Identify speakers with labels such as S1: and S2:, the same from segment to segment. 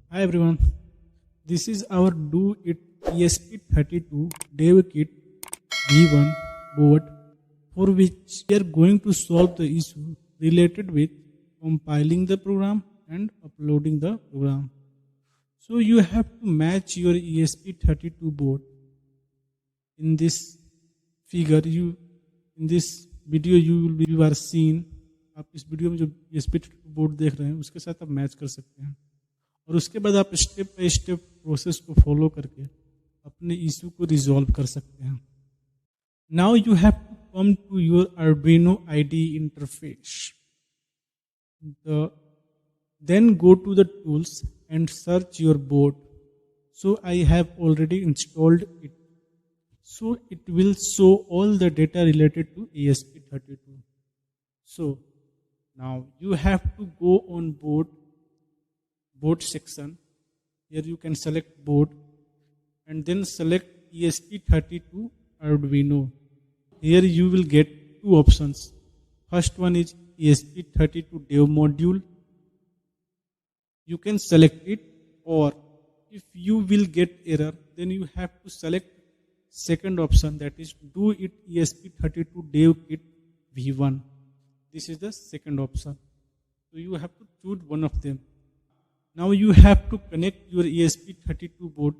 S1: Hi everyone, this is our Do It esp32 Dev Kit V1 board for which we are going to solve the issue related with compiling the program and uploading the program. So you have to match your esp32 board. In this figure, in this video you are seen. आप इस video में जो esp32 board देख रहे हैं उसके साथ आप मैच कर सकते हैं और उसके बाद आप स्टेप बाय स्टेप प्रोसेस को फॉलो करके अपने इशू को रिजॉल्व कर सकते हैं. Now you have to come to your Arduino IDE interface. Then go to the tools and search your board. So I have already installed it. So it will show all the data related to esp32. So now you have to go on board section. Here you can select board and then select esp32 Arduino. Here you will get two options. First one is esp32 dev module. You can select it, or if you will get error, then you have to select second option, that is Do It esp32 dev kit v1. This is the second option. So you have to choose one of them. Now you have to connect your esp32 board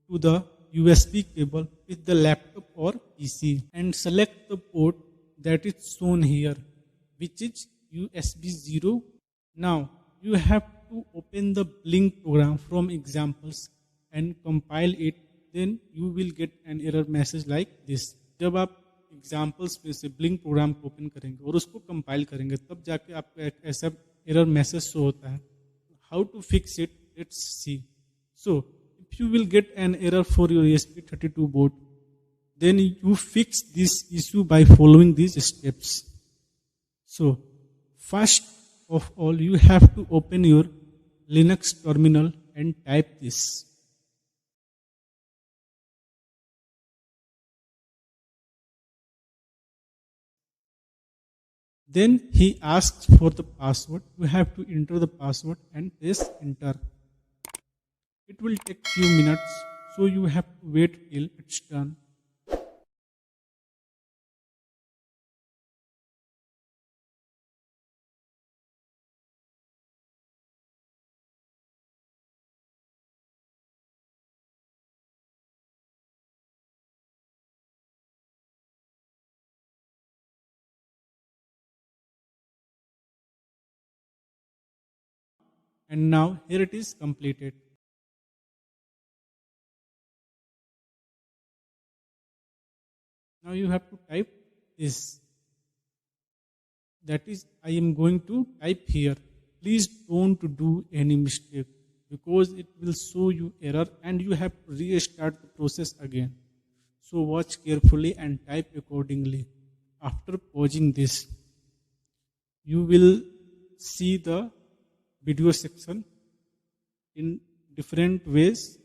S1: to the USB cable with the laptop or PC and select the port that is shown here, which is USB 0. Now you have to open the Blink program from examples and compile it. Then you will get an error message like this. जब आप examples में से Blink program को open करेंगे और उसको compile करेंगे तब जाके आपको एक ऐसा error message show होता है. How to fix it? Let's see. So if you will get an error for your esp32 board, then you fix this issue by following these steps. So first of all, you have to open your Linux terminal and type this. Then he asks for the password. You have to enter the password and press enter. It will take few minutes, so you have to wait till it's done. And now here it is completed. Now you have to type this. That is, I am going to type here. Please don't do any mistake because it will show you error and you have to restart the process again. So watch carefully and type accordingly. After pausing this, you will see the video section in different ways,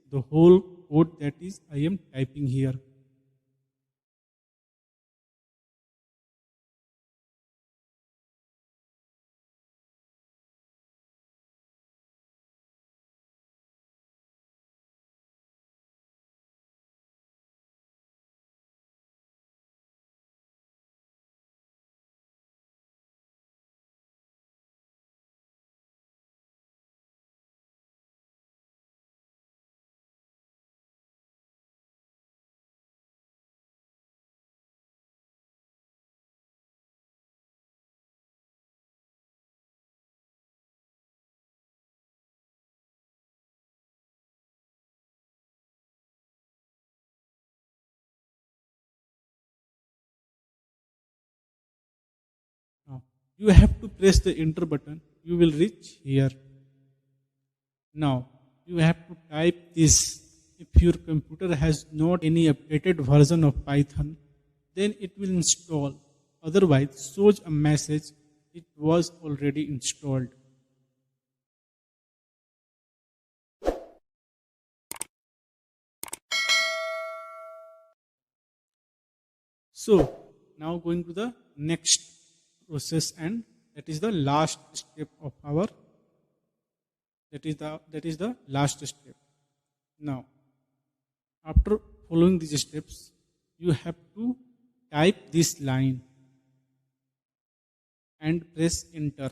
S1: the whole code that is I am typing here. Now, you have to press the enter button. You will reach here. Now, you have to type this. If your computer has not any updated version of Python, then it will install. Otherwise, shows a message, it was already installed. So, now going to the next process, and that is the last step of our That is the last step. Now, after following these steps, you have to type this line and press enter.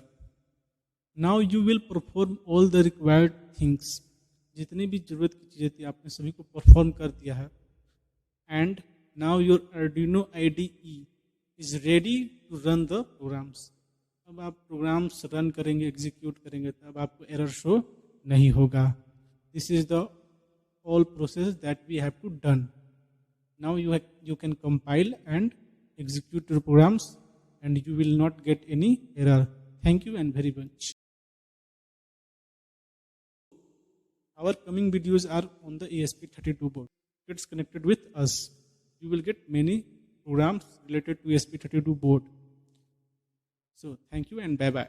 S1: Now you will perform all the required things. जितनी भी जरूरत की चीजें थी आपने सभी को perform कर दिया है. And now your Arduino IDE is ready to run the programs. अब आप प्रोग्राम्स रन करेंगे, एग्जीक्यूट करेंगे, तब आपको एरर शो नहीं होगा. This is the all process that we have to done. Now you can compile and execute your programs and you will not get any error. Thank you and very much. Our coming videos are on the esp32 board. It's connected with us. You will get many programs related to esp32 board. So thank you and bye bye.